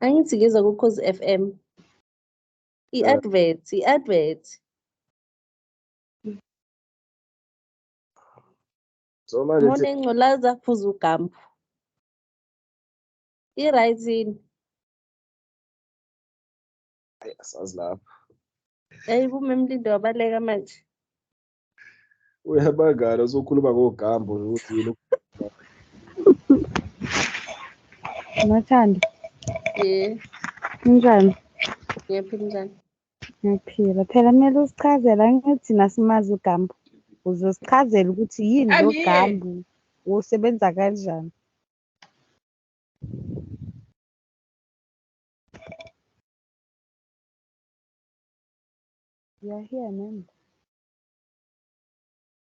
Angithi ngizwa ku-Cause FM. I-advert. So manje Mona engculaza phuza ugambu. I-right yini? asazi lapho. Hey, umemlindo wabaleka manje. Uyabangala uzokhuluma ngogambo ukuthi yini. Nothando. Kunjani? Ngiyaphila njani? Ngiyaphila. Phela kumele usichazele angithi nasimazi ugambo. Uzosichazela ukuthi yini lo gambo, usebenza kanjani. You are here, man.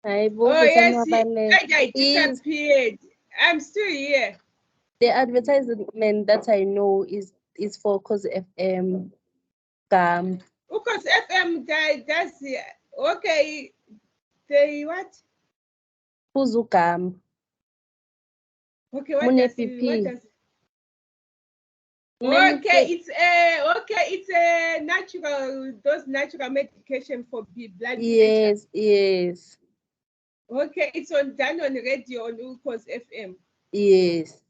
Oh yes, I disappeared. I'm still here. The advertisement that I know is for Cause FM. Because FM does okay. They what? Puzugam. Okay, what does it's a natural, those natural medication for blood pressure. Yes. Okay, it's done on radio on Cause FM. Yes.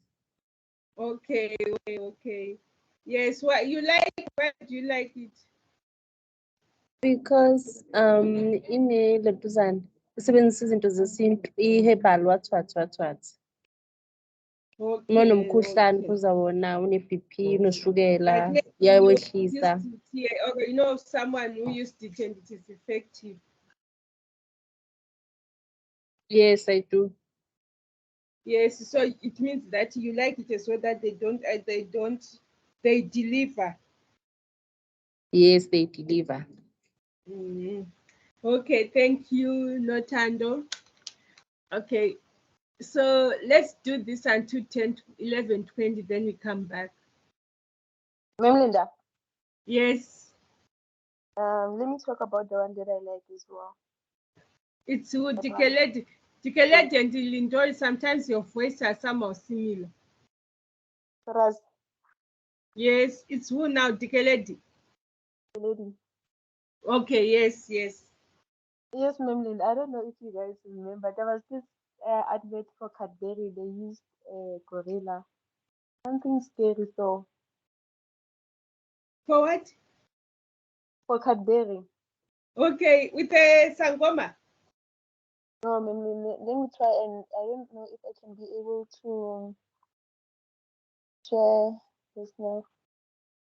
Okay. Yes, why do you like it? Because inelentuzana isebenzisa izinto zesintu i-herbal what. Nomkhuhlane kuzawona une-BP unoshukela iyawehlisa. Or you know someone who used it and it is effective. Yes, I do. Yes, so it means that you like it as well, that they deliver. Yes, they deliver. Okay, thank you, Notando. Okay, so let's do this until 11:20, then we come back. Linda. Yes. Let me talk about the one that I like as well. It's who Dikeledi and Lindori. Sometimes your voices are somehow similar. Raz. Yes, it's who now, Dikeledi? Lady. Okay, yes. Yes, Ma'am Linda. I don't know if you guys remember. There was this advert for Cadbury. They used gorilla. Something scary though. For what? For Cadbury. Okay, with the Sangoma. No, Ma'am Linda. Let me try, and I don't know if I can be able to share this now.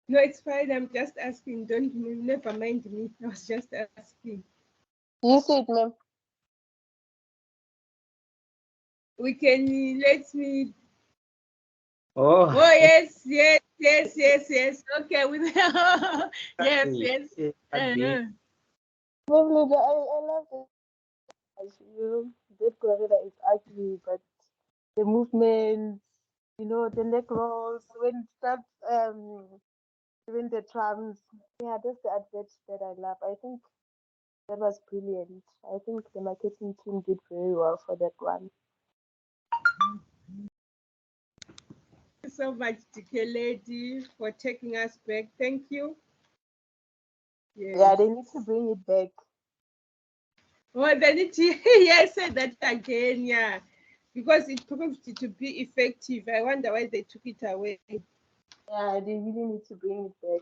No, it's fine. I'm just asking. Never mind me. I was just asking. You see it, ma'am. We can let me. Oh. Yes. Okay, with yes. Ma'am Linda, I love it. That gorilla is ugly, but the movements, the leg rolls when it starts doing the drums. Yeah, that's the advert that I love. I think that was brilliant. I think the marketing team did very well for that one. Thank you so much, Dikeledi, for taking us back. Thank you. Yes. Yeah, they need to bring it back. Oh, they need to, say that again, yeah. Because it proved to be effective. I wonder why they took it away. Yeah, they really need to bring it back.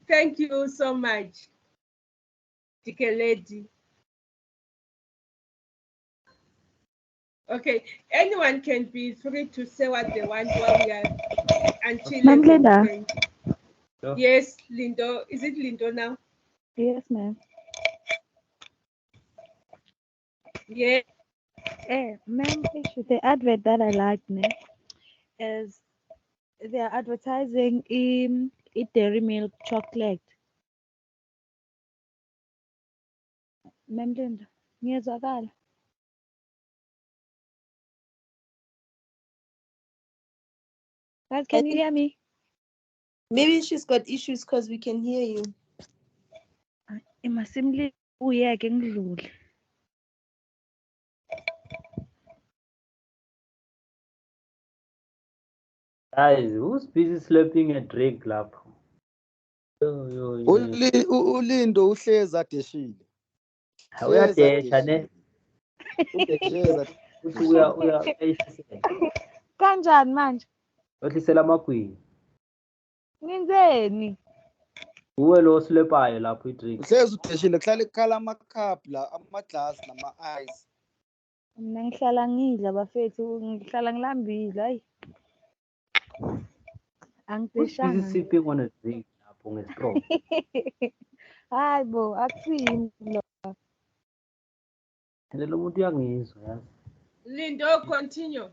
Thank you so much, Dikeledi. Okay, anyone can be free to say what they want while we are until Linda. Yes, Lindo. Is it Lindo now? Yes, ma'am. Yeah. Ma'am, the advert that I like is they are advertising dairy milk chocolate. Ma'am Linda, ngiyazwakala. Guys, can you hear me? Maybe she's got issues because we can hear you. Imasimli uyeke ngidlule. Guys, who's busy slapping a drink lapho? Yo. ulindo uhlezi adeshile. Uyadesha ne? Uhlezi Uthi uyayishisela. Kanjani manje? Wehlisela amagwinya. Ngenzeni? Uwe lo slepayo lapho idrink. uhlezi udeshile kuhlala ekhala amakhaphu la ama-glass nama-ice. Mina ngihlala ngidla bafethu, ngihlala ngilambile, hayi. Who's Angideshanga. busy sipping on a drink lapho ngestraw? Hayi bo, akusiyimi lo. Lo muntu uyangizwa yazi. Lindo, continue.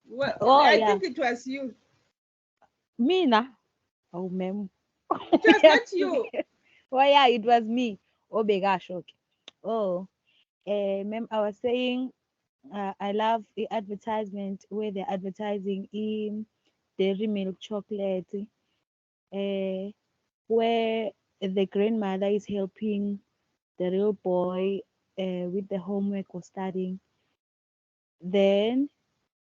Well, Oh, I yeah. think it was you. Mina? Oh, ma'am. It was not you. Oh, yeah, it was me. Oh, begasho. Okay. Oh, ma'am, I was saying I love the advertisement where they're advertising in dairy milk chocolate, where the grandmother is helping the real boy with the homework or studying. Then,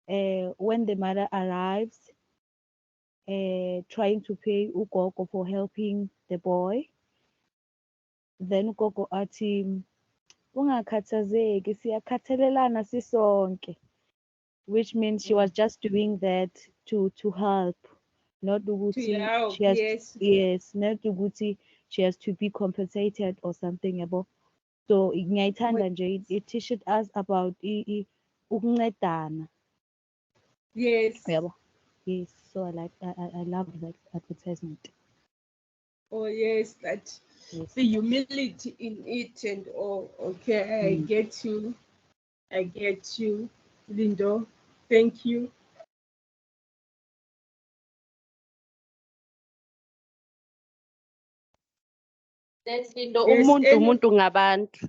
when the mother arrives, trying to pay ugogo for helping the boy, then ugogo athi, ungakhathazeki, siyakhathalelana sisonke, which means she was just doing that to help, not ukuthi help, she has yes. yes, not ukuthi she has to be compensated or something yabo. So ngiyayithanda nje, it teaches us about ukuncedana. Yes. Yabo. Yes, so I love that advertisement. Oh, yes, that Yes. the humility in it and all. Okay, I get you. I get you, Lindo. Thank you. That's Lindo, Yes, umuntu ngabantu.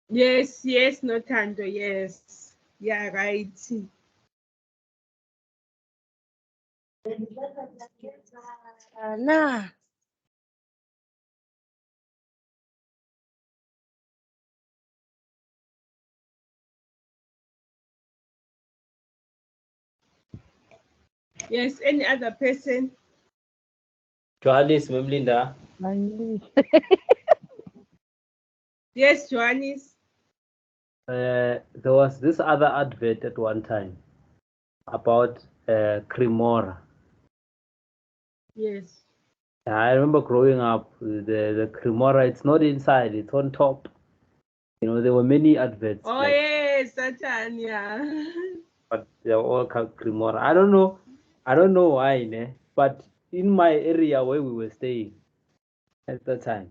Yes, Notando, yes. Yeah, right. Nah. Yes, any other person? Johannes Memlinda. Yes, Johannes. There was this other advert at one time about Cremora. Yes. I remember growing up, the Cremora, it's not inside, it's on top. You know, there were many adverts. Oh, like, yes, Satan, yeah. but they're all called Cremora. I don't know why, ne? But in my area where we were staying at the time,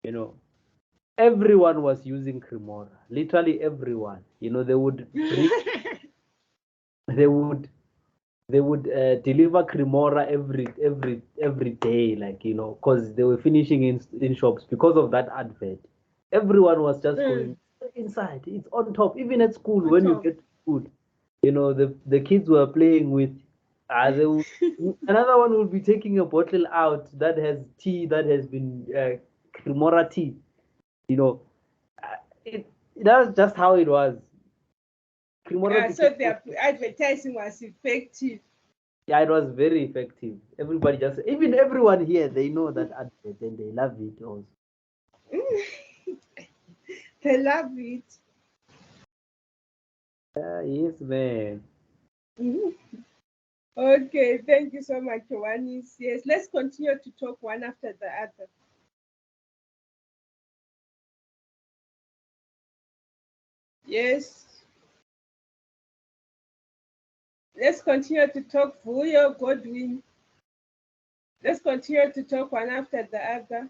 you know, everyone was using Cremora. Literally everyone. You know, they would bring, they would deliver Cremora every day, like, you know, because they were finishing in shops because of that advert. Everyone was just going inside. It's on top. Even at school, when you get food, you know, the kids were playing with. Another one will be taking a bottle out that has tea that has been Cremora tea. You know, that's just how it was. Cremora So their advertising was effective. Yeah, it was very effective. Everybody even everyone here, they know that advert and they love it also. They love it. Yes, man. Okay, thank you so much, Johannes. Yes, let's continue to talk one after the other. Yes. Let's continue to talk Vuyo, Godwin. Let's continue to talk one after the other.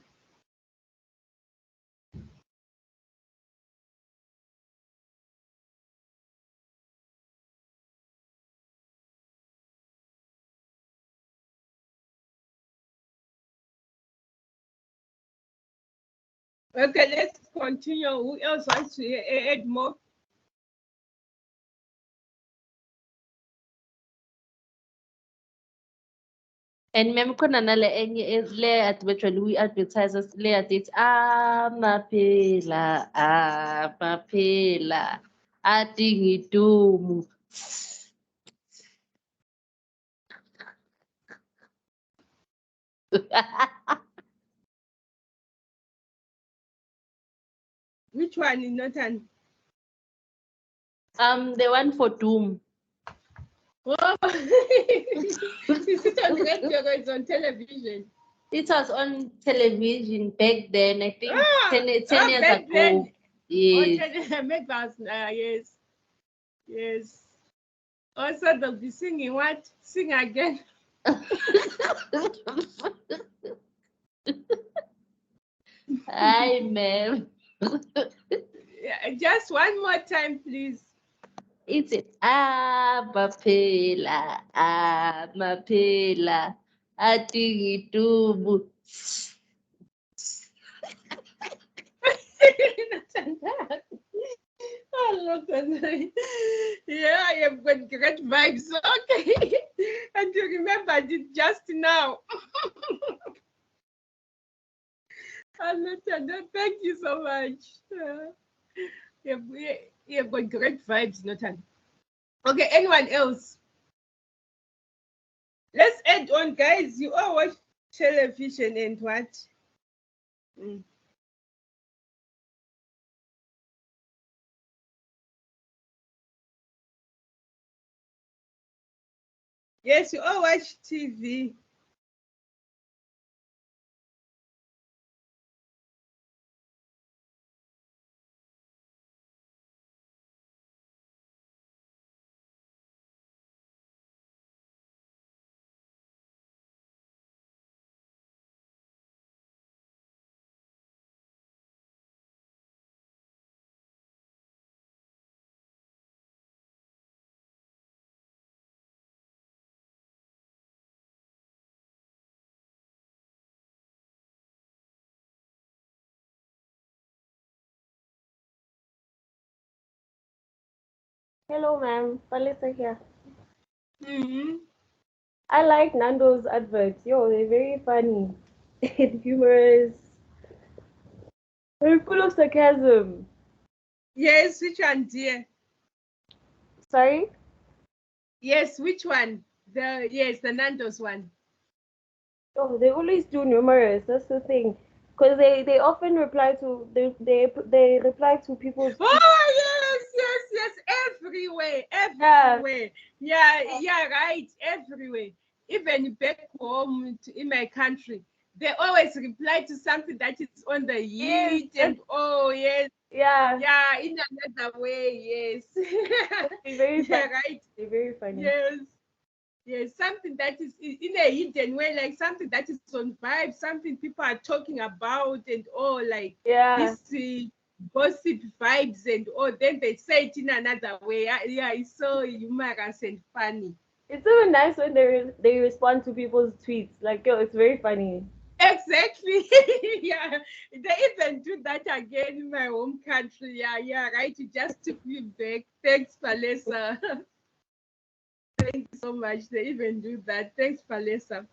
Okay, let's continue. Who else wants to add more? And mem khona nale enye le advertisement we advertisers le athi amaphela adinga idumu. Which one is not an? The one for Doom. Oh, is it on radio or it's on television? It was on television back then, I think 10 years back ago. then. Yes. Oh, maybe yes. Yes. Also, they'll be singing what? Sing again. Hi, ma'am. Yeah, just one more time, please. It's it. Mapela, mapela, atigitubu. Yeah, I have got great vibes. Okay. And you remembered it just now. Thank you so much. You have got great vibes, Nathan. Okay, anyone else? Let's add on, guys. You all watch television and what? Yes, you all watch TV. Hello, ma'am. Palisa here. Mm-hmm. I like Nando's adverts. Yo, they're very funny and humorous. They're full of sarcasm. Yes, which one, dear? Sorry? Yes, which one? The Nando's one. Oh, they always do numerous. That's the thing. Because they often reply to they reply to people's Oh yes, everywhere. Yeah, right, everywhere. Even back home in my country, they always reply to something that is on the heat and yes, yeah. yeah, in another way, yes. They're very funny. Yeah, right. They're very funny. Yes, something that is in a hidden way, like something that is on vibe, something people are talking about and all, like Yeah. this gossip vibes and all. Then they say it in another way. Yeah, it's so humorous and funny. It's even nice when they respond to people's tweets. Like, yo, it's very funny. Exactly. Yeah, they even do that again in my home country. Yeah, right. You just took me back. Thanks, Palesa. Thank you so much. They even do that. Thanks, Palesa.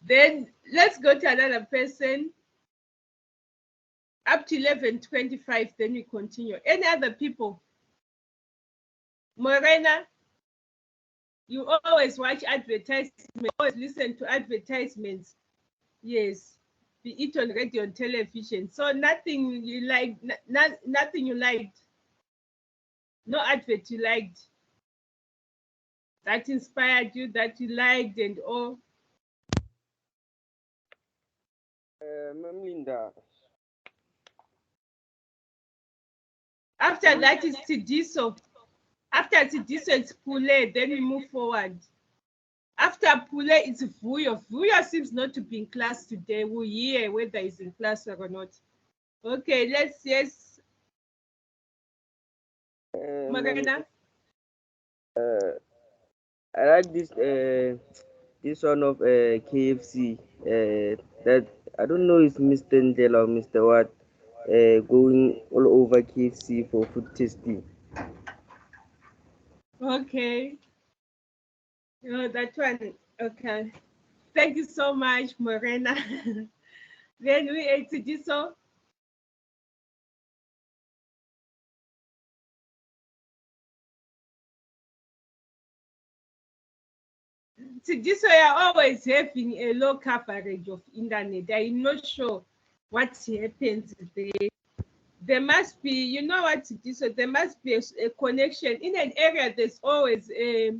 Then let's go to another person. Up to 11:25, then we continue. Any other people? Morena, you always watch advertisements, always listen to advertisements. Yes, be it on radio and television. So nothing you like, nothing you liked. No advert you liked that inspired you, that you liked and all. Ma'am Linda. After that is Tidiso. After Tidiso, it's Pule. Then we move forward. After Pule, it's Vuyo. Vuyo seems not to be in class today. We'll hear whether he's in class or not. Okay, yes. Morena? I like this one of KFC. That I don't know if Mr. Ndela or Mr. What going all over KFC for food testing. Okay. Oh, that one. Okay. Thank you so much, Morena. Then we Tidiso. This way are always having a low coverage of internet. I'm not sure what happens there. There must be, you know what, so there must be a connection. In an area, there's always a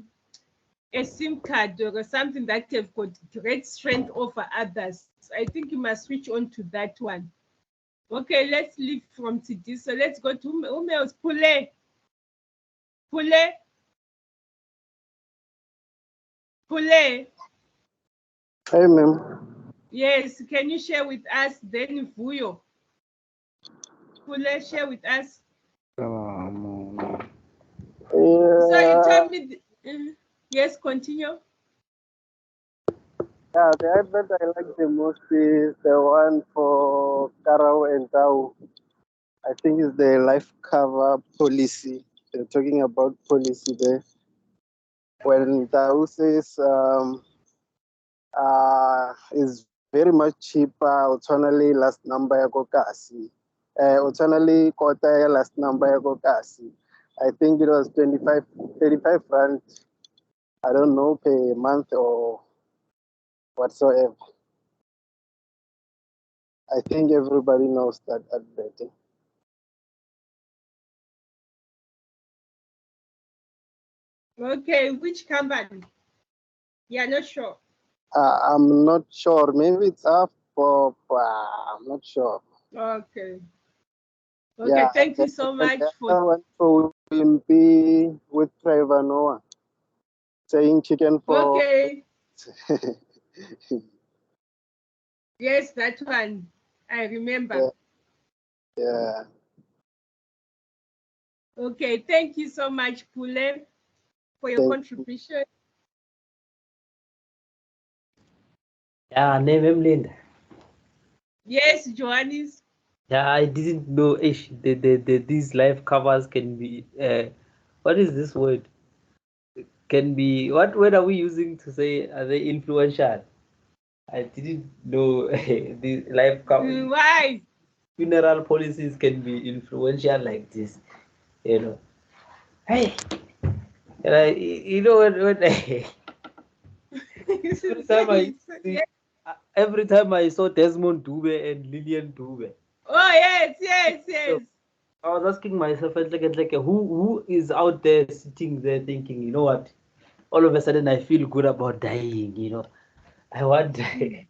SIM card or something that have got great strength over others. I think you must switch on to that one. Okay, let's leave from TD. So let's go to whom else? Pule. Pule. Pule. Hey, ma'am. Yes, can you share with us then Vuyo? Pule, share with us. So you told me, yes, continue. Yeah, the advert I like the most is the one for Karao and Tau. I think it's the life cover policy. They're talking about policy there. When Tau says is very much cheaper, utonally last number yako kasi. Utonally kota last number yako kasi. I think it was 35 rand. I don't know, per month or whatsoever. I think everybody knows that advert. Okay, which company? Yeah, not sure. I'm not sure. Maybe it's up for. I'm not sure. Okay. Okay, Yeah, thank you so much the for. other one for Wimpy with Trevor Noah saying chicken for. Okay. Yes, that one. I remember. Yeah. Okay, thank you so much, Pule, for your contribution. Yeah, name him Linda. Yes, Johannes. Yeah, I didn't know these live covers can be what is this word? Can be what word are we using to say are they influential? I didn't know the live cover. Why? Funeral policies can be influential like this, you know. Hey, you know when every time I saw Desmond Dube and Lillian Dube. Oh yes. So, I was asking myself, like, who is out there sitting there thinking, you know what? All of a sudden, I feel good about dying. You know, I want I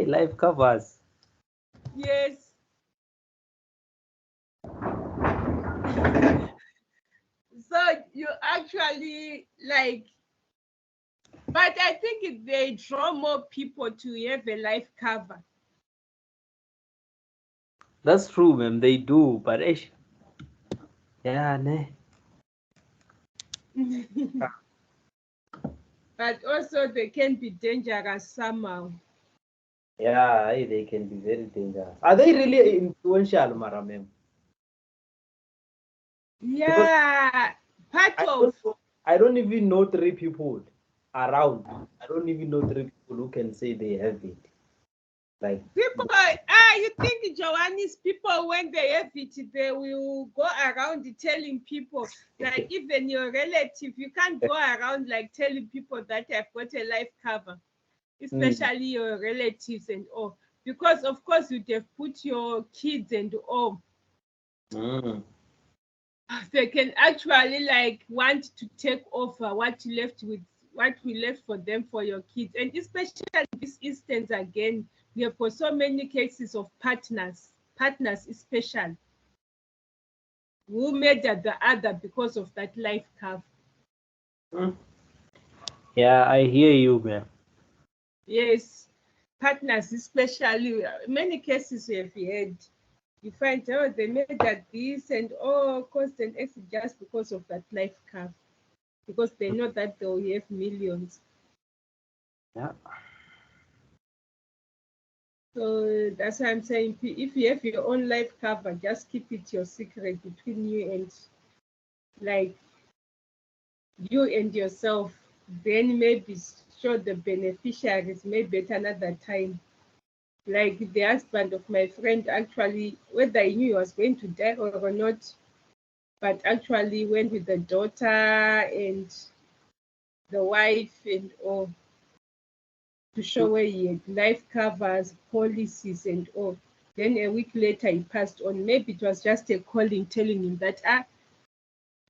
life covers. Yes. So you actually like, but I think they draw more people to have a life cover. That's true, ma'am. They do, but yeah, ne. But also they can be dangerous somehow. Yeah, they can be very dangerous. Are they really influential, Mara, ma'am? Yeah, I don't even know 3 people around. I don't even know 3 people who can say they have it. Like people, you think Joannis people when they have it, they will go around telling people, like even your relative, you can't go around like telling people that I've got a life cover, especially your relatives and all, because of course you'd have put your kids and all. They can actually like want to take over what you left with, what we left for them for your kids, and especially in this instance again, we have got so many cases of partners especially who murdered the other because of that life cover. Yeah, I hear you, man. Yes, partners especially, many cases we have had. You find out they murdered this and all cost and exit just because of that life cover, because they know that they'll have millions. Yeah. So that's why I'm saying, if you have your own life cover, just keep it your secret between you and like you and yourself. Then maybe show the beneficiaries maybe at another time. Like the husband of my friend, actually, whether he knew he was going to die or not, but actually went with the daughter and the wife and all, to show where he had life covers, policies and all. Then a week later he passed on. Maybe it was just a calling telling him that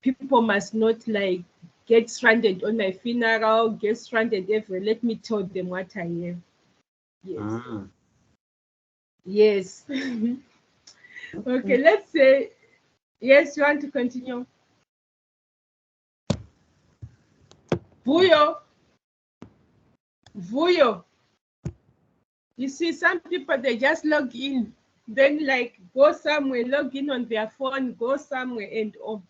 people must not like get stranded on my funeral, get stranded everywhere. Let me tell them what I am. Yes. Yes. Okay, let's say, yes, you want to continue? Vuyo. Vuyo. You see, some people, they just log in, then like go somewhere, log in on their phone, go somewhere and all.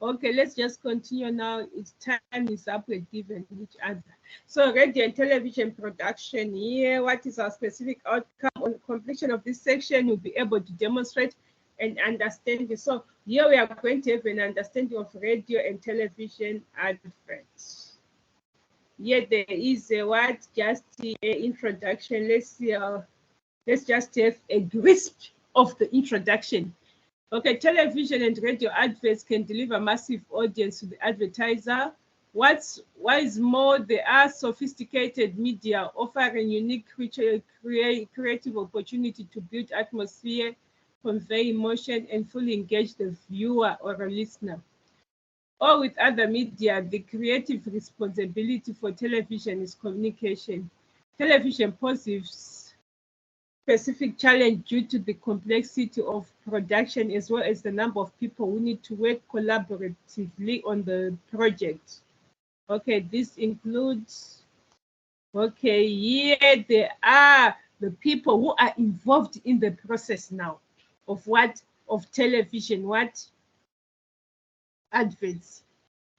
Okay, let's just continue now. It's time is up, we're given each other. So radio and television production here. What is our specific outcome? On completion of this section, you'll be able to demonstrate and understand it. So here we are going to have an understanding of radio and television adverts. Here there is a what, just the introduction. Let's see, let's just have a grasp of the introduction. Okay, television and radio adverts can deliver massive audience to the advertiser. What is more, they are sophisticated media offering unique creative opportunity to build atmosphere, convey emotion, and fully engage the viewer or a listener. Or with other media, the creative responsibility for television is communication. Television poses specific challenge due to the complexity of production as well as the number of people who need to work collaboratively on the project. Okay, this includes, okay, here there are the people who are involved in the process now of what, of television, what adverts.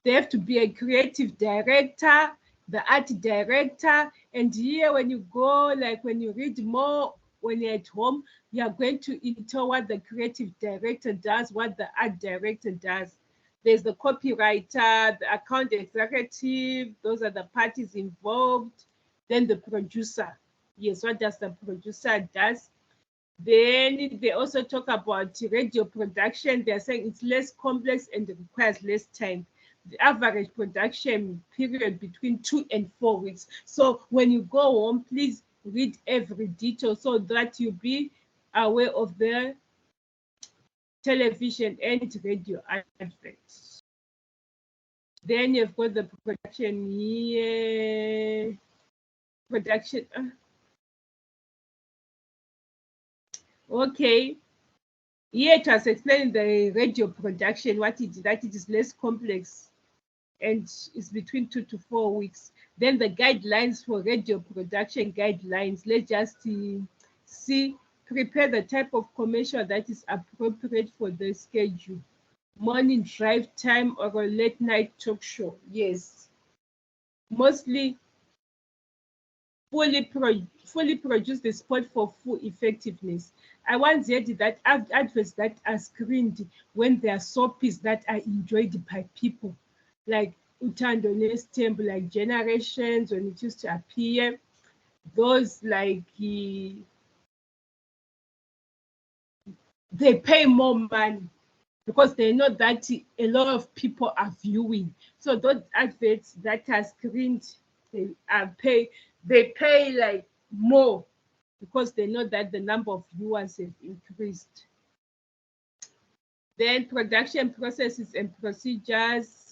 They have to be a creative director, the art director, and here when you go, like when you read more, when you're at home, you are going to enter what the creative director does, what the art director does. There's the copywriter, the account executive, those are the parties involved. Then the producer. Yes, what does the producer does? Then they also talk about radio production. They're saying it's less complex and requires less time. The average production period between 2 and 4 weeks. So when you go home, please read every detail so that you be aware of the television and radio adverts. Then you've got the production here. Production. Okay. Here it was explaining the radio production, what it, that it is less complex and is between 2 to 4 weeks. Then the guidelines for radio production guidelines. Let's just see, prepare the type of commercial that is appropriate for the schedule. Morning drive time or a late night talk show. Yes. Mostly fully produce the spot for full effectiveness. I once heard that adverts that are screened when there are soapies that are enjoyed by people, like Utando Nestembu, like Generations, when it used to appear, those like they pay more money because they know that a lot of people are viewing. So those adverts that are screened, they pay like more because they know that the number of viewers have increased. Then production processes and procedures.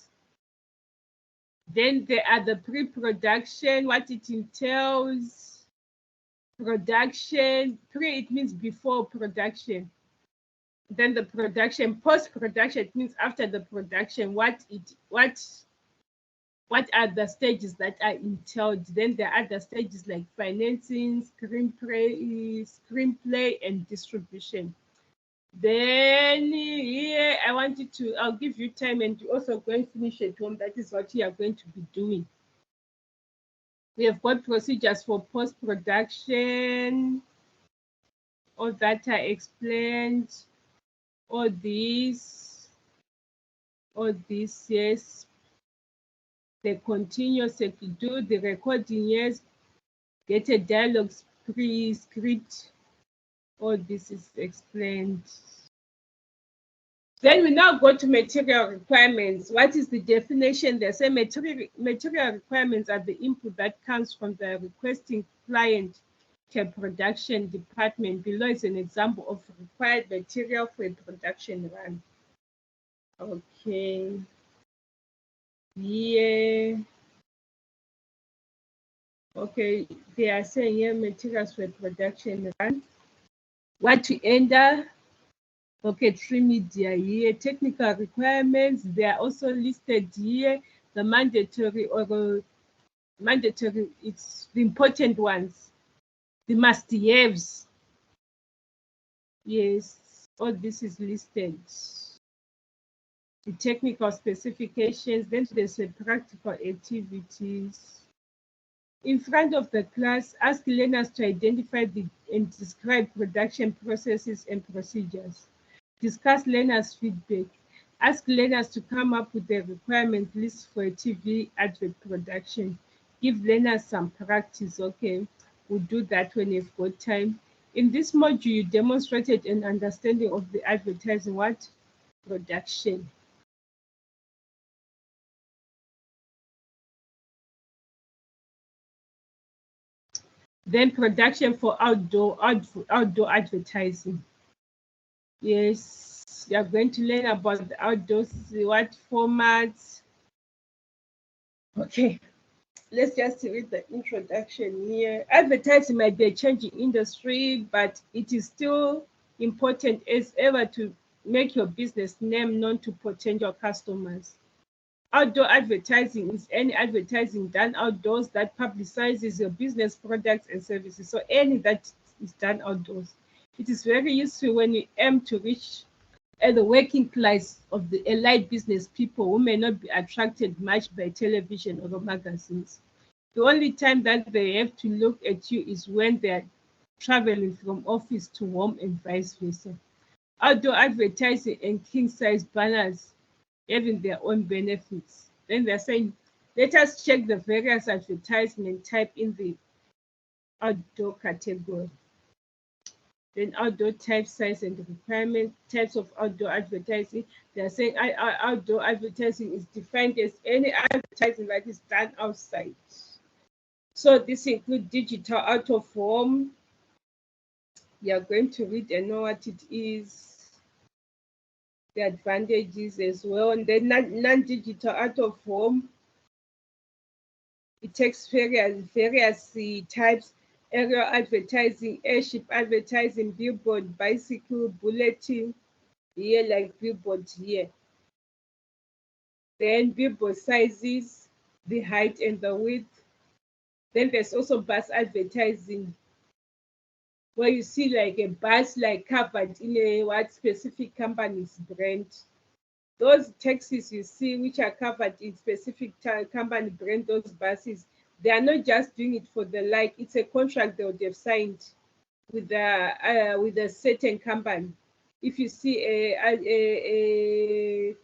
Then there are the pre-production, what it entails. Production, pre, it means before production. Then the production, post-production, it means after the production, what are the stages that are entailed. Then there are other stages like financing, screenplay, and distribution. Then here I want you to, I'll give you time and you also go and finish at home. That is what you are going to be doing. We have got procedures for post-production. All that I explained. All this, yes. The continuous do the recording, yes. Get a dialogue pre-script. All this is explained. Then we now go to material requirements. What is the definition? They say material requirements are the input that comes from the requesting client to a production department. Below is an example of required material for a production run. Okay. Yeah. Okay, they are saying here materials for a production run. What to enter? Okay, 3 media here. Technical requirements, they are also listed here. The mandatory or mandatory, it's the important ones. The must-haves. Yes, all this is listed. The technical specifications, then there's the practical activities. In front of the class, ask learners to identify and describe production processes and procedures. Discuss learners' feedback. Ask learners to come up with a requirement list for a TV advert production. Give learners some practice. Okay, we'll do that when you've got time. In this module, you demonstrated an understanding of the advertising production. Then production for outdoor advertising. Yes, you are going to learn about the outdoors, what formats. Okay, let's just read the introduction here. Advertising might be a changing industry, but it is still important as ever to make your business name known to potential customers. Outdoor advertising is any advertising done outdoors that publicizes your business products and services. So any that is done outdoors. It is very useful when you aim to reach the working class of the elite business people who may not be attracted much by television or magazines. The only time that they have to look at you is when they're traveling from office to home and vice versa. Outdoor advertising and king-size banners having their own benefits. Then they're saying, let us check the various advertisement type in the outdoor category. Then outdoor type, size, and requirement, types of outdoor advertising. They're saying outdoor advertising is defined as any advertising that is done outside. So this includes digital out of home. You're going to read and know what it is, the advantages as well. And then non-digital out of home, it takes various types: aerial advertising, airship advertising, billboard, bicycle, bulletin, here like billboard here. Then billboard sizes, the height and the width. Then there's also bus advertising, where you see like a bus like covered in a what specific company's brand. Those taxis you see which are covered in specific company brand, those buses, they are not just doing it for the like, it's a contract they would have signed with a certain company. If you see a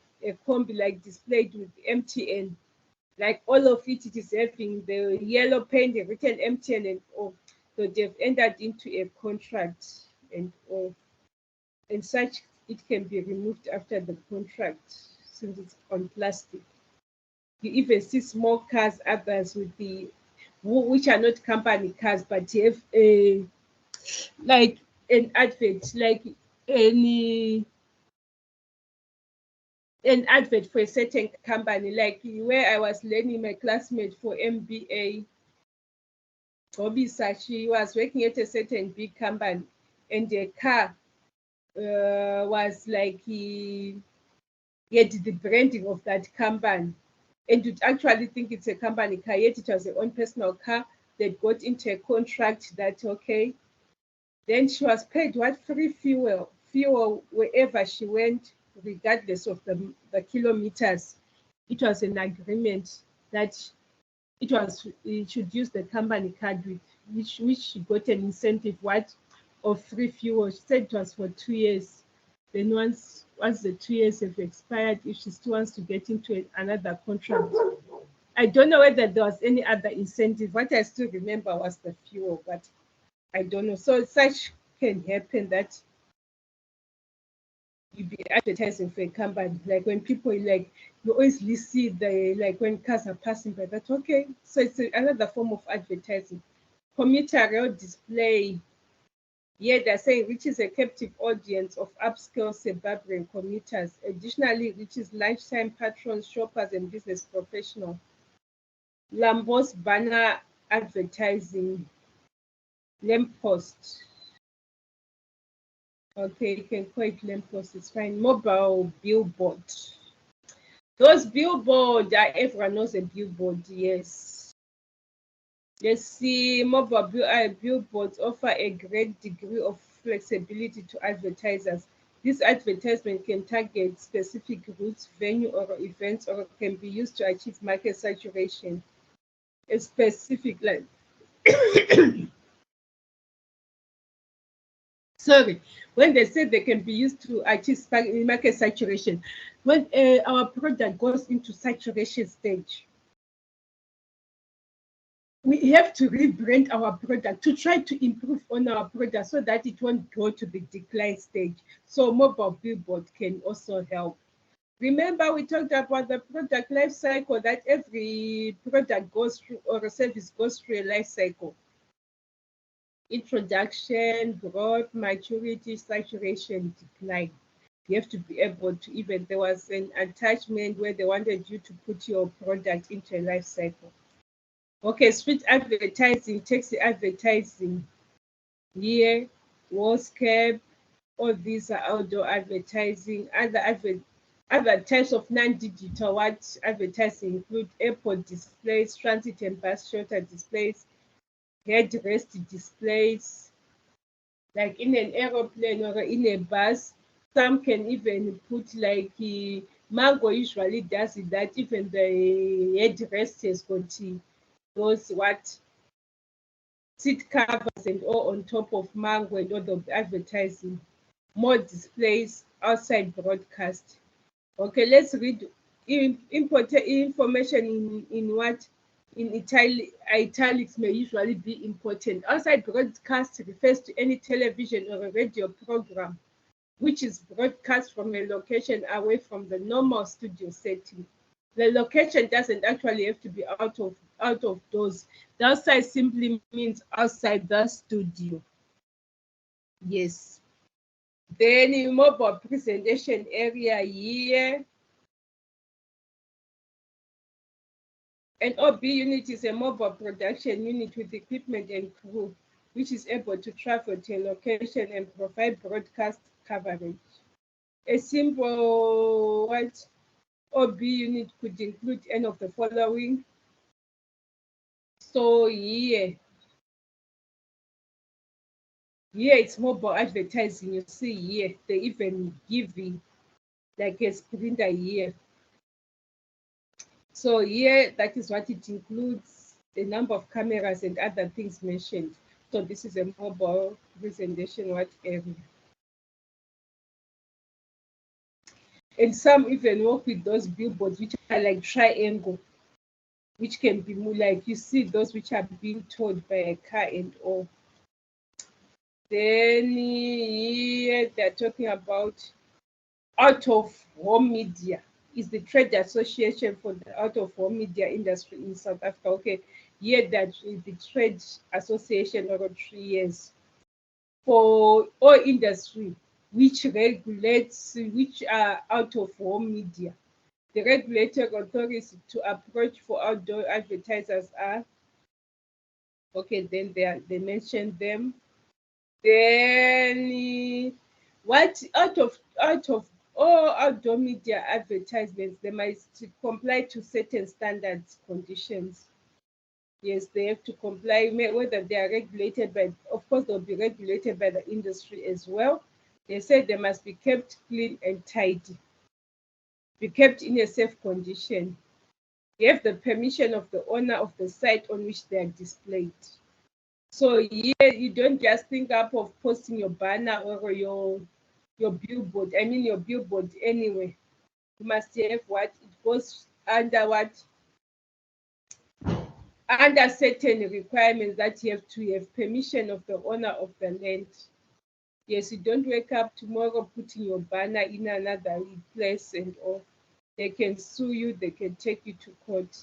combi like displayed with MTN, like all of it is having the yellow paint written MTN and all, so they've entered into a contract and all. And such, it can be removed after the contract since it's on plastic. You even see small cars, others with the which are not company cars, but you have a like an advert, like an advert for a certain company, like where I was learning, my classmate for MBA, Obisa, she was working at a certain big company, and the car was like he had the branding of that company, and you'd actually think it's a company car, yet it was her own personal car that got into a contract that, okay, then she was paid what, free fuel wherever she went, regardless of the kilometers. It was an agreement that it should use the company card with which she got an incentive of free fuel. She said it was for 2 years. Then once the 2 years have expired, if she still wants to get into another contract, I don't know whether there was any other incentive. What I still remember was the fuel, but I don't know. So such can happen that you be advertising for a company. Like when people like you always see the like when cars are passing by. That's okay. So it's another form of advertising. Commuter rail display. Yeah, they're saying reaches a captive audience of upscale suburban commuters. Additionally, reaches lifetime patrons, shoppers, and business professionals. Lambos banner advertising. Lamppost. Okay, you can call it lamppost, it's fine. Mobile billboard. Those billboards, everyone knows a billboard, yes. Let's see, mobile billboards offer a great degree of flexibility to advertisers. This advertisement can target specific routes, venue, or events, or can be used to achieve market saturation. A specific, like, sorry, when they say they can be used to achieve market saturation, when our product goes into saturation stage, we have to rebrand our product to try to improve on our product so that it won't go to the decline stage. So mobile billboard can also help. Remember, we talked about the product life cycle, that every product goes through or a service goes through a life cycle. Introduction, growth, maturity, saturation, decline. You have to be able to even, there was an attachment where they wanted you to put your product into a life cycle. Okay, street advertising, taxi advertising, here, WhatsApp, all these are outdoor advertising. Other types of non-digital advertising include airport displays, transit and bus shelter displays, headrest displays, like in an aeroplane or in a bus. Some can even put like Mango usually does it, that even the headrest has got those seat covers and all on top of Mango and all the advertising. More displays outside broadcast. Okay, let's read important information in what in italics may usually be important. Outside broadcast refers to any television or a radio program which is broadcast from a location away from the normal studio setting. The location doesn't actually have to be out of doors. The outside simply means outside the studio. Yes. Then in mobile presentation area here, an OB unit is a mobile production unit with equipment and crew, which is able to travel to a location and provide broadcast coverage. A simple OB unit could include any of the following. So here it's mobile advertising. You see here, they even giving like a sprinter here. So here, that is what it includes, the number of cameras and other things mentioned. So this is a mobile presentation area. And some even work with those billboards, which are like triangle, which can be more like, you see those which are being towed by a car and all. Then here they're talking about out of home media. Is the trade association for the out of home media industry in South Africa. Okay, here that is the trade association over 3 years for all industry which regulates which are out of home media. The regulatory authorities to approach for outdoor advertisers are, okay, then they mentioned them. Then what out of all outdoor media advertisements, they must comply to certain standards, conditions. Yes, they have to comply, whether they are regulated by, of course, they'll be regulated by the industry as well. They said they must be kept clean and tidy, be kept in a safe condition. You have the permission of the owner of the site on which they are displayed. So here you don't just think up of posting your banner or your billboard. I mean your billboard anyway. You must have what it goes under under certain requirements that you have to have permission of the owner of the land. Yes, you don't wake up tomorrow putting your banner in another place and all. They can sue you, they can take you to court.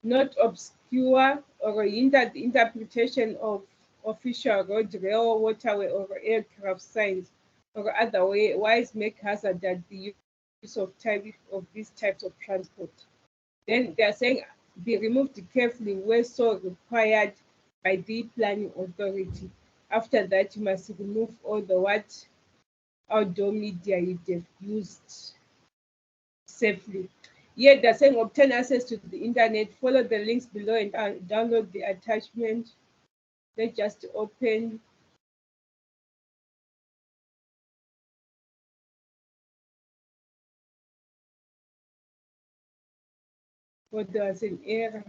Not obscure or hinder the interpretation of official road, rail, waterway, or aircraft signs, or otherwise make hazardous the use of these types of transport. Then they are saying be removed carefully where so required by the planning authority. After that, you must remove all the what outdoor media you have used safely. Yet they're saying obtain access to the internet, follow the links below and download the attachment. Let's just open. But there was an error.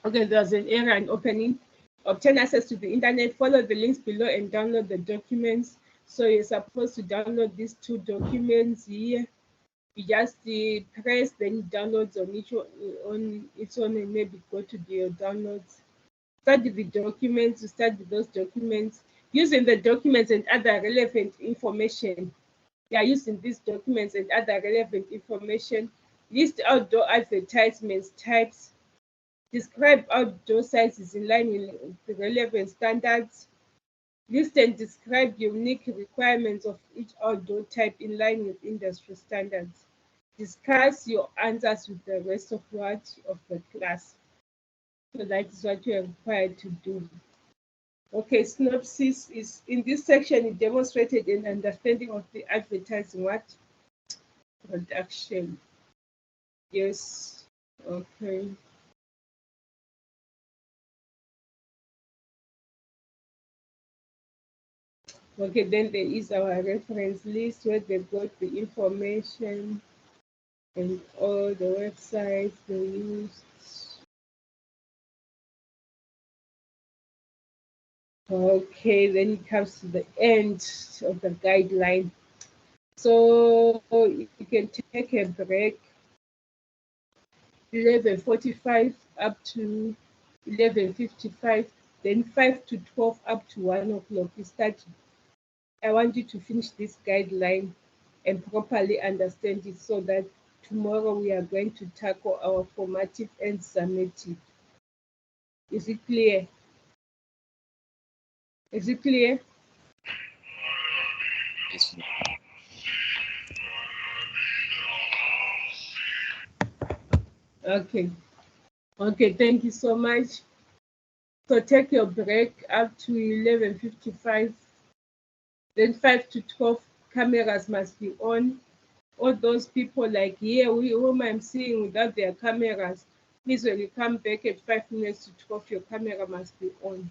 Okay, there's an error in opening. Obtain access to the internet, follow the links below and download the documents. So you're supposed to download these two documents here. You just press, then it downloads on its own and maybe go to your downloads. Study the documents, you study those documents, using the documents and other relevant information. They are using these documents and other relevant information. List outdoor advertisements types. Describe outdoor sizes in line with the relevant standards. List and describe unique requirements of each outdoor type in line with industry standards. Discuss your answers with the rest of the class. So that is what you are required to do. Okay, synopsis is in this section. It demonstrated an understanding of the advertising production. Yes. Okay. Okay, then there is our reference list where they've got the information and all the websites they used. Okay, then it comes to the end of the guideline. So you can take a break 11:45 up to 11:55, then 5 to 12 up to 1 o'clock. You start. I want you to finish this guideline and properly understand it so that tomorrow we are going to tackle our formative and summative. Is it clear? Is it clear? Yes. Okay. Okay, thank you so much. So take your break up to 11:55. Then 5 to 12 cameras must be on. All those people like here, whom I'm seeing without their cameras, please when you come back at 5 minutes to 12, your camera must be on.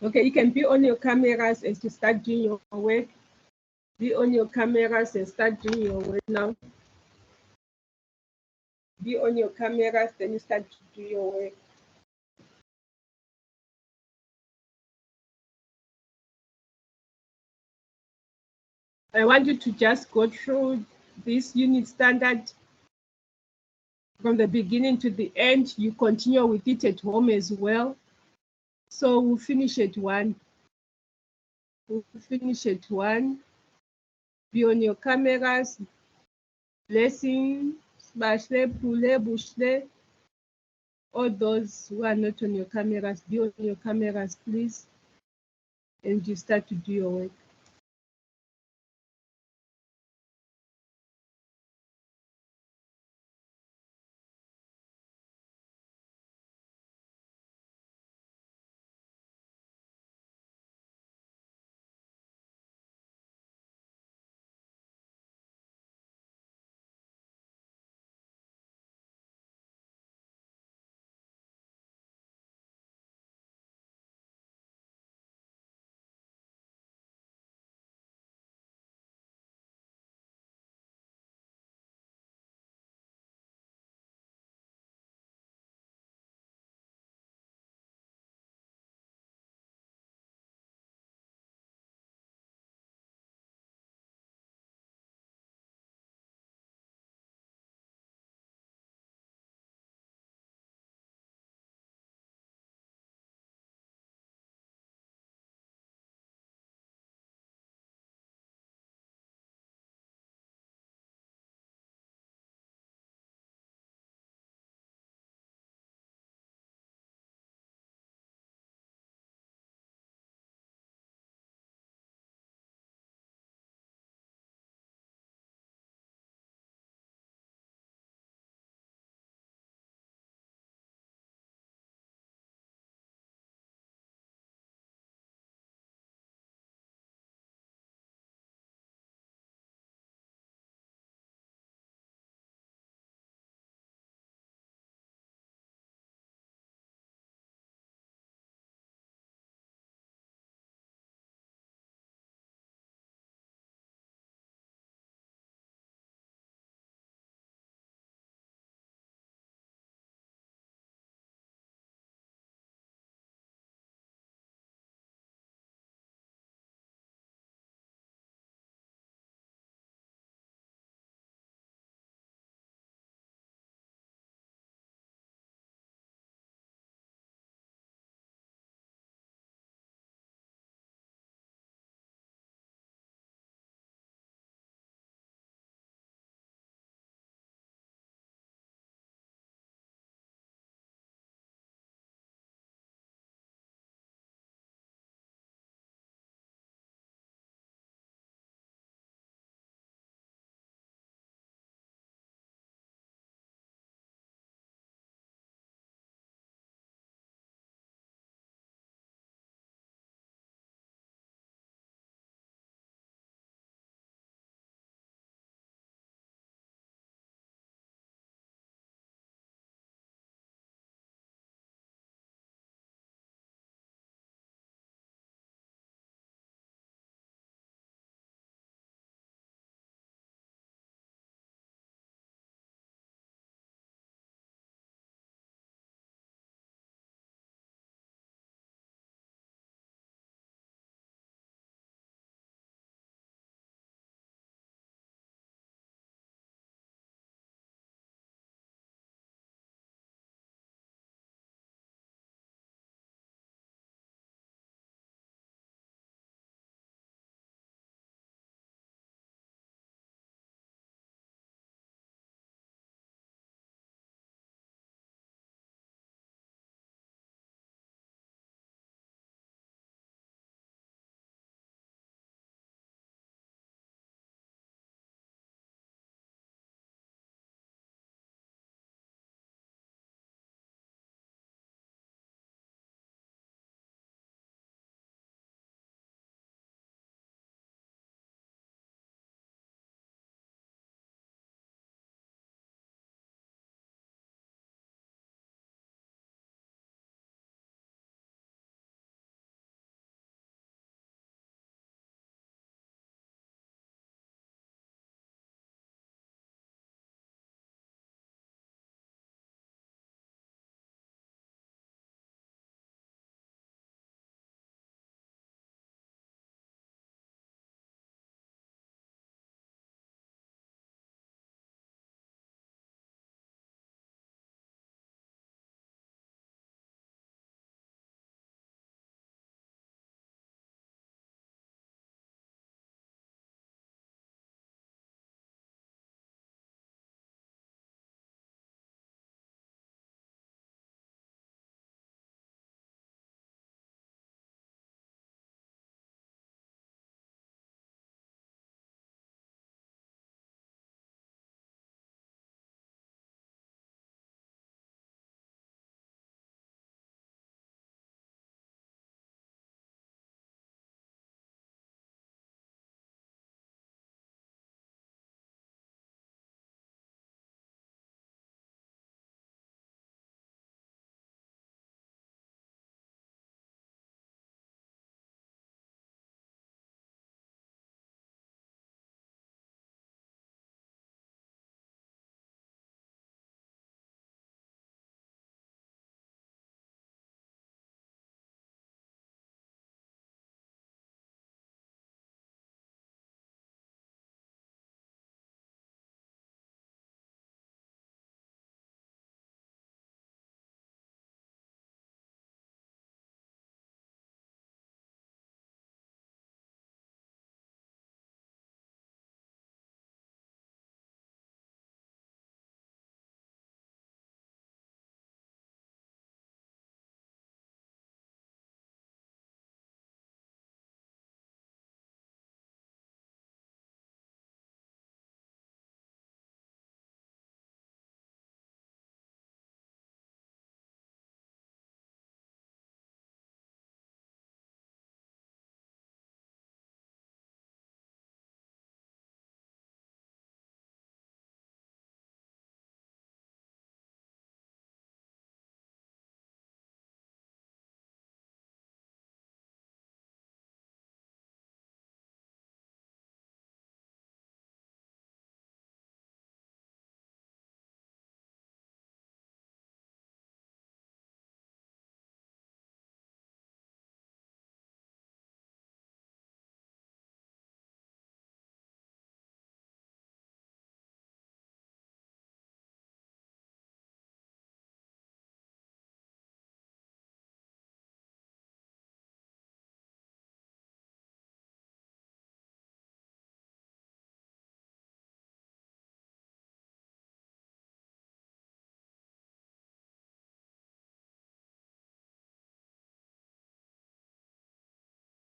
Okay, you can be on your cameras as you start doing your work. Be on your cameras and start doing your work now. Be on your cameras, then you start to do your work. I want you to just go through this unit standard from the beginning to the end. You continue with it at home as well. So we'll finish at 1. We'll finish at 1. Be on your cameras. Blessings, Bashle, Pule, Bushle. All those who are not on your cameras, be on your cameras, please. And you start to do your work.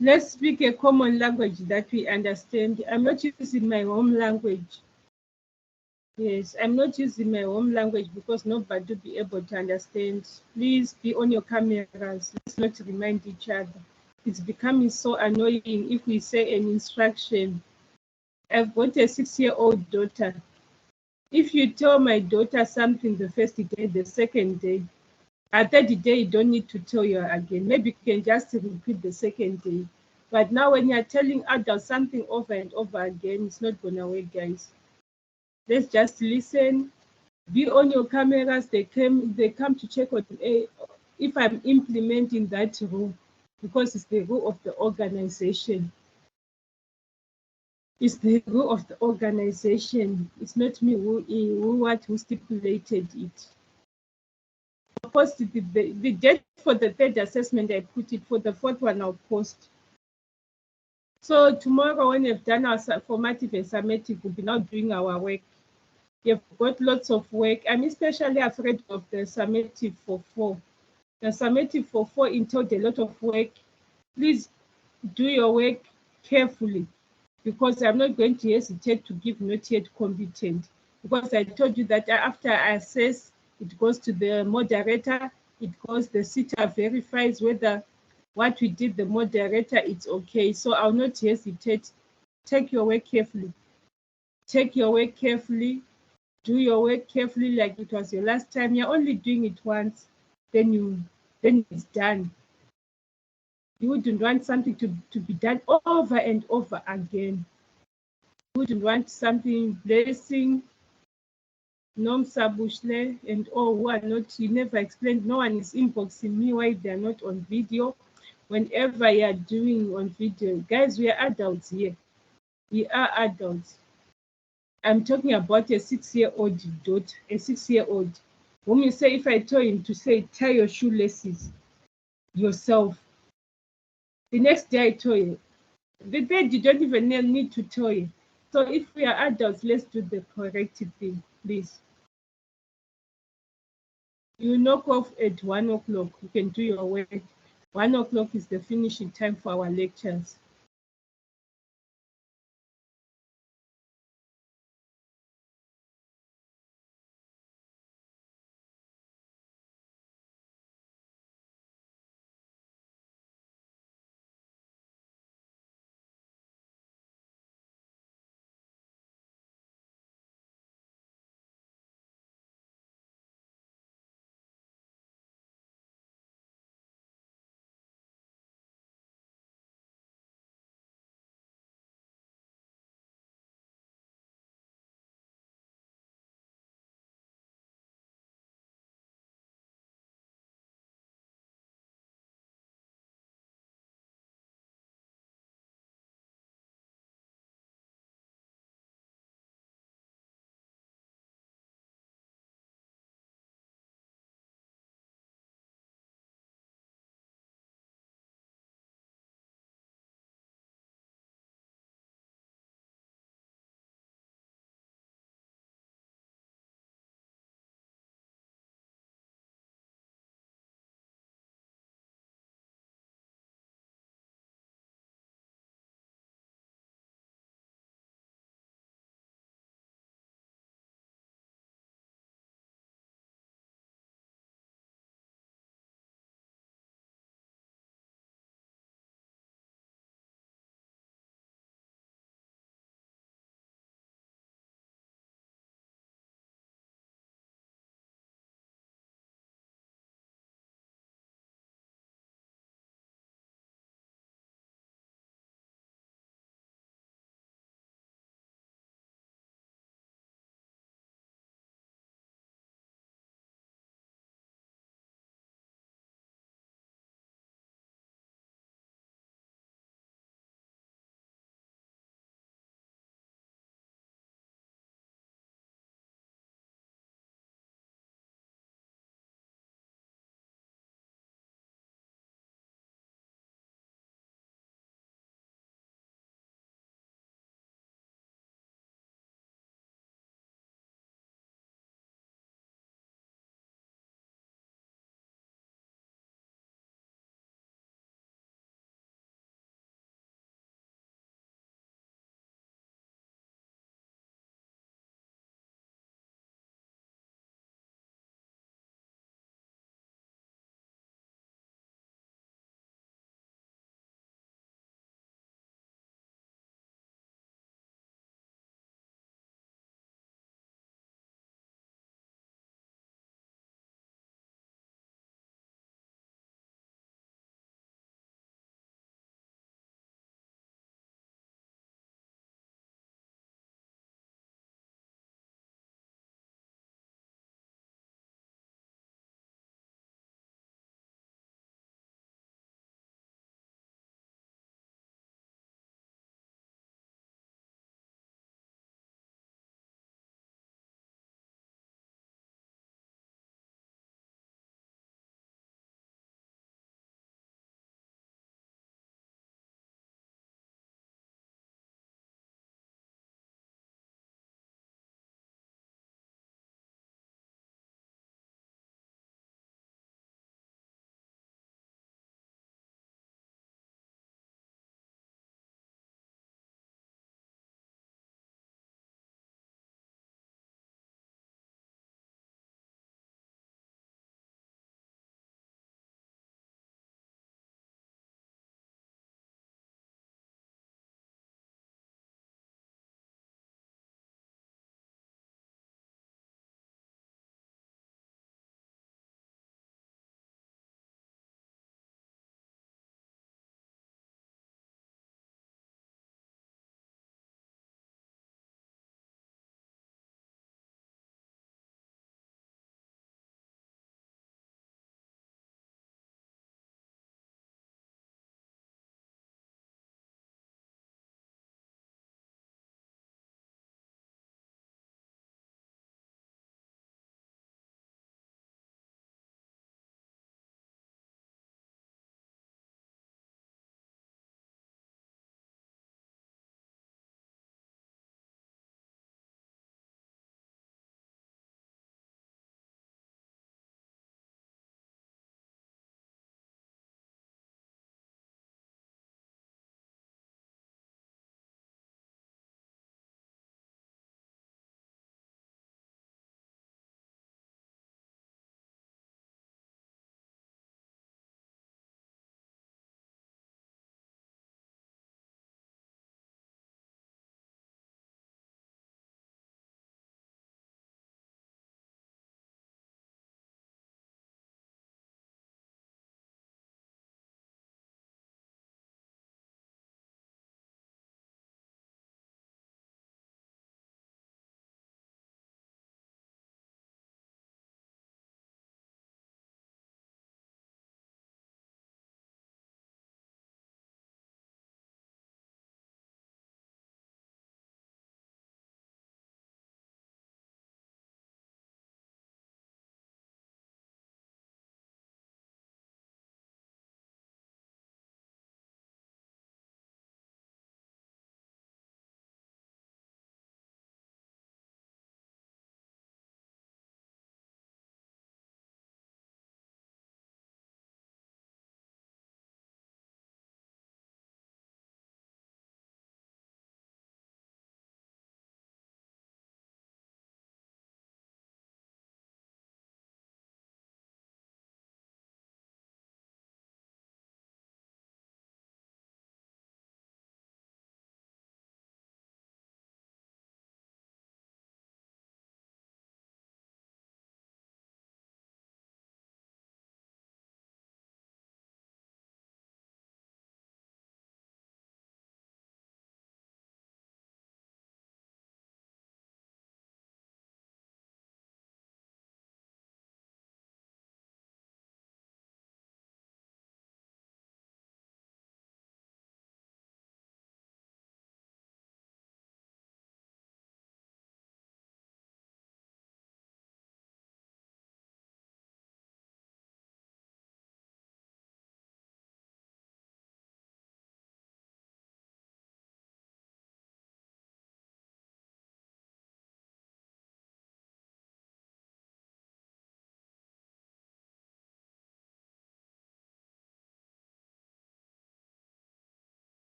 Let's speak a common language that we understand. I'm not using my home language. Yes, I'm not using my home language because nobody will be able to understand. Please be on your cameras. Let's not remind each other. It's becoming so annoying if we say an instruction. I've got a 6-year-old daughter. If you tell my daughter something the first day, the second day, at third day, you don't need to tell her again. Maybe you can just repeat the second day. But now when you're telling adults something over and over again, it's not gonna work, guys. Let's just listen. Be on your cameras. They come to check on if I'm implementing that rule, because it's the rule of the organization. It's the rule of the organization. It's not me who stipulated it. I'll post the date for the third assessment. I put it for the fourth one. I'll post. So tomorrow, when we've done our formative and summative, we'll be now doing our work. You've got lots of work. I'm especially afraid of the summative for 4. The summative for 4 entailed a lot of work. Please do your work carefully, because I'm not going to hesitate to give not yet competent, because I told you that after I assess, it goes to the moderator, the sitter verifies whether what we did, the moderator, it's okay. So I'll not hesitate. Take your work carefully. Take your work carefully. Do your work carefully like it was your last time. You're only doing it once, then it's done. You wouldn't want something to be done over and over again. You wouldn't want something blessing, Nom Sabushle, and all who are not, you never explained, no one is inboxing me why they're not on video. Whenever you're doing on video, guys, we are adults here. We are adults. I'm talking about a 6-year-old daughter, a 6-year-old. When you say, if I tell him to say, tie your shoelaces yourself, the next day I tell you, the day you don't even need to tell you. So if we are adults, let's do the correct thing, please. You knock off at 1 o'clock. You can do your work. 1 o'clock is the finishing time for our lectures.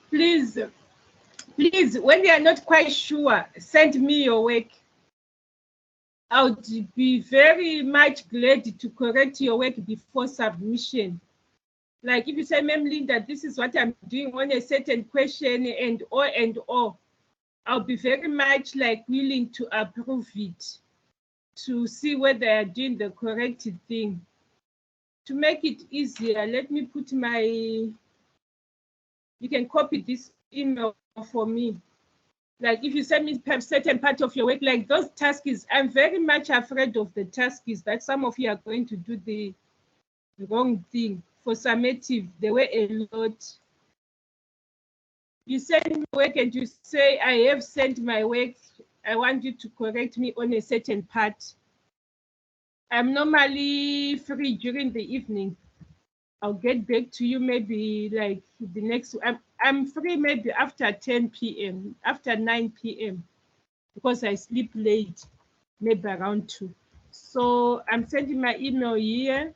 please, when you are not quite sure, send me your work. I would be very much glad to correct your work before submission. Like if you say, Ma'am Linda, this is what I'm doing on a certain question and all, I'll be very much like willing to approve it, to see whether you're doing the correct thing. To make it easier, let me put my, you can copy this email for me. Like if you send me a certain part of your work, like those tasks, I'm very much afraid of the tasks that some of you are going to do the wrong thing. For summative, there were a lot. You send me work and you say, I have sent my work. I want you to correct me on a certain part. I'm normally free during the evening. I'll get back to you maybe like the next, I'm free maybe after 10 p.m., after 9 p.m. because I sleep late, maybe around 2. So I'm sending my email here.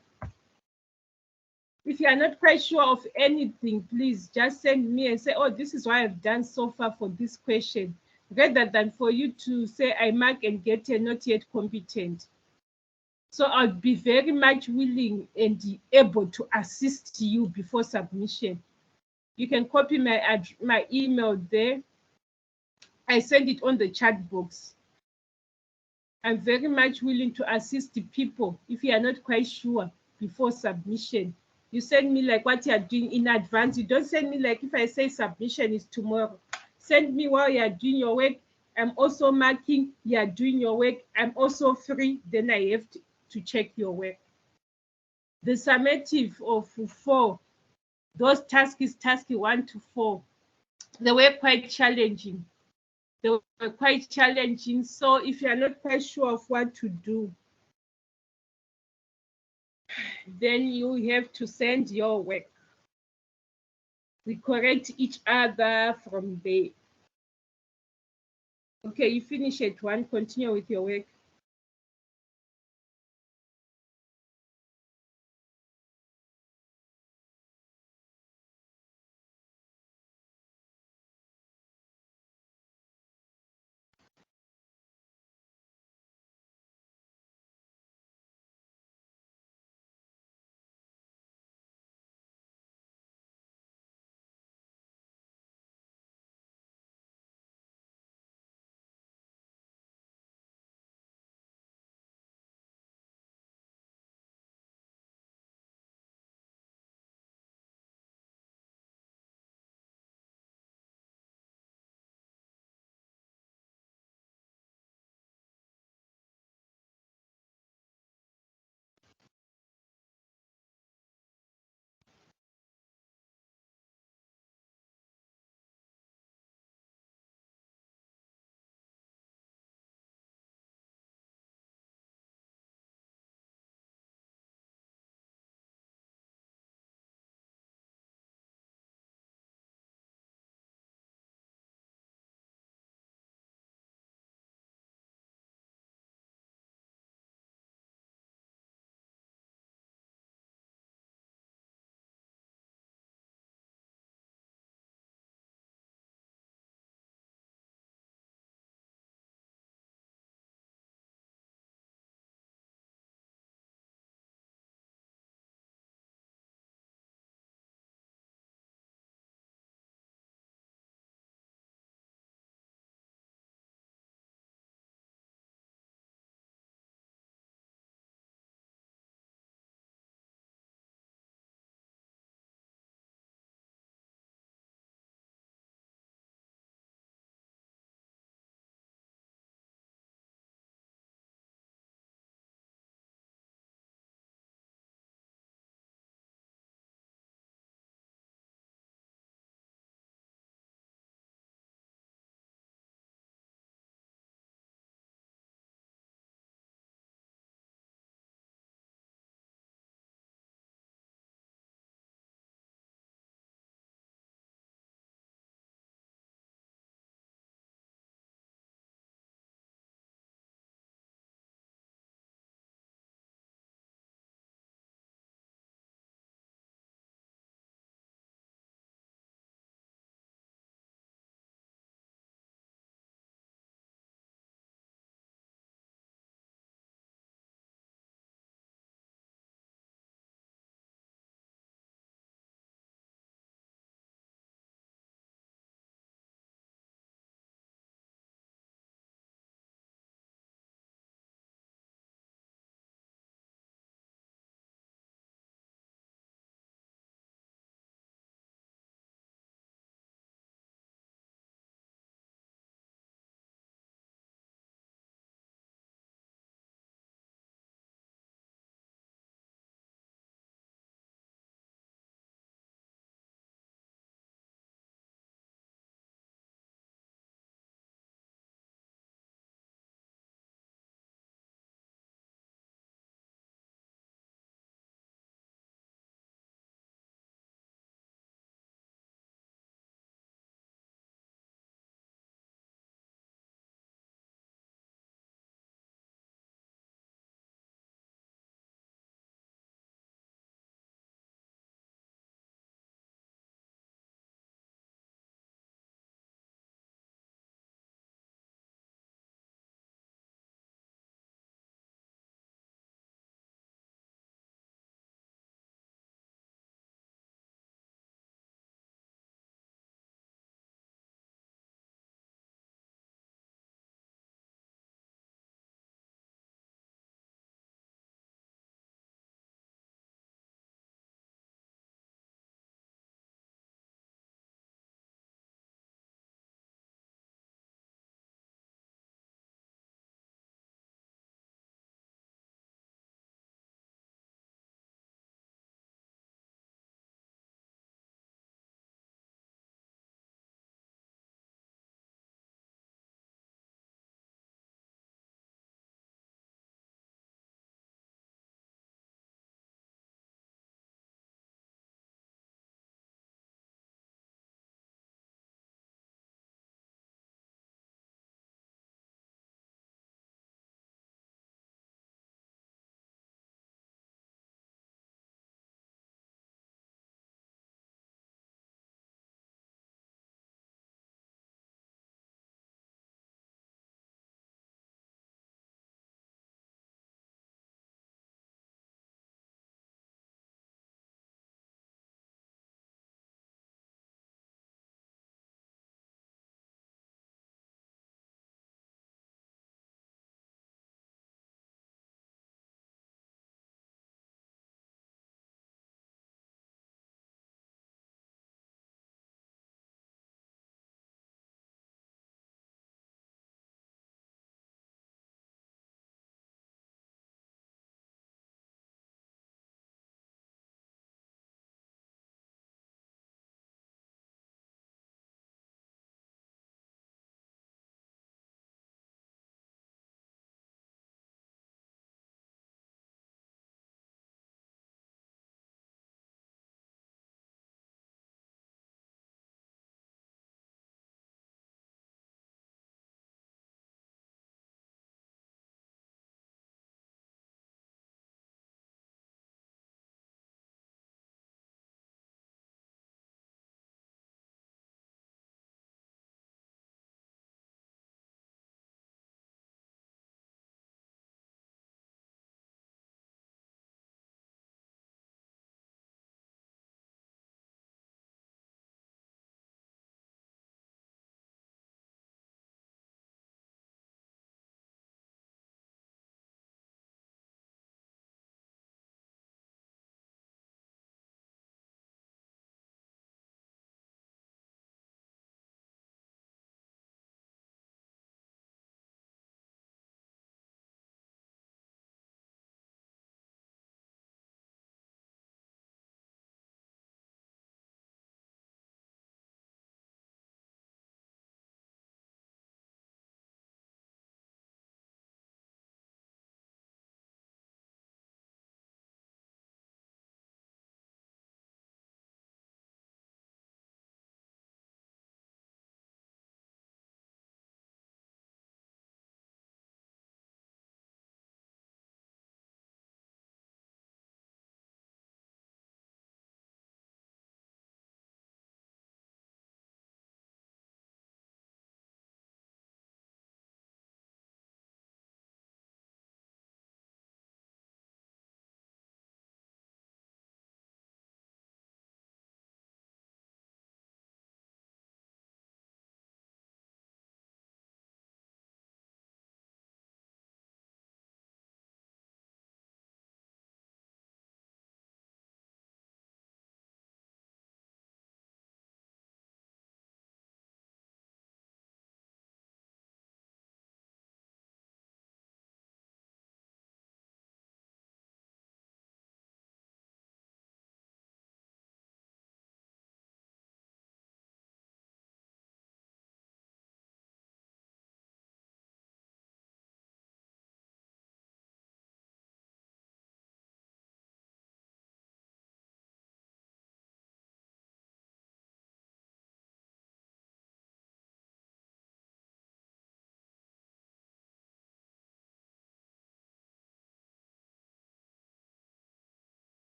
If you are not quite sure of anything, please just send me and say, oh, this is what I've done so far for this question, rather than for you to say, I mark and get a not yet competent. So I'll be very much willing and able to assist you before submission. You can copy my email there. I send it on the chat box. I'm very much willing to assist the people if you are not quite sure before submission. You send me like what you are doing in advance. You don't send me like if I say submission is tomorrow. Send me while you are doing your work. I'm also marking you are doing your work. I'm also free. Then I have to check your work. The summative of 4, those tasks, task 1 to 4, they were quite challenging. They were quite challenging. So if you are not quite sure of what to do, then you have to send your work. We correct each other from there. Okay, you finish at 1, continue with your work.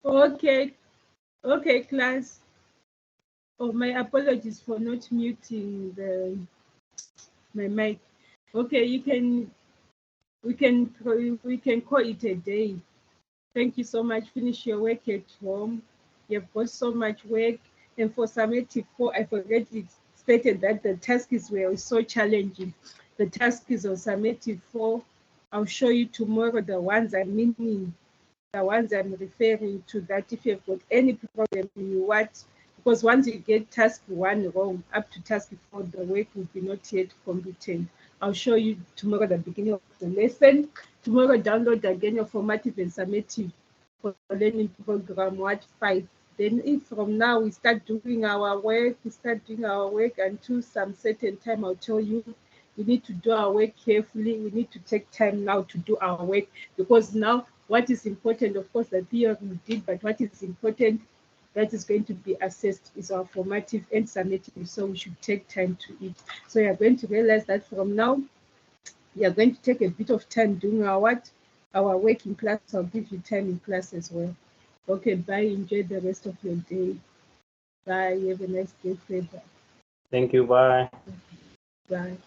Okay, okay, class. Oh, my apologies for not muting my mic. Okay, we can call it a day. Thank you so much. Finish your work at home. You've got so much work. And for summative 4, I forget it stated that the tasks were so challenging. The tasks on summative 4, I'll show you tomorrow the ones I'm meaning, the ones I'm referring to, that if you've got any problem you want, because once you get task 1 wrong, up to task 4, the work will be not yet competent. I'll show you tomorrow the beginning of the lesson. Tomorrow, download again your formative and summative for learning program, what 5. Then if from now we start doing our work, until some certain time, I'll tell you, we need to do our work carefully. We need to take time now to do our work, because now what is important, of course, the theory we did, but what is important that is going to be assessed is our formative and summative. So we should take time to it. So you're going to realize that from now, you're going to take a bit of time doing our work in class. I'll give you time in class as well. Okay, bye. Enjoy the rest of your day. Bye. Have a nice day further. Thank you. Bye. Bye.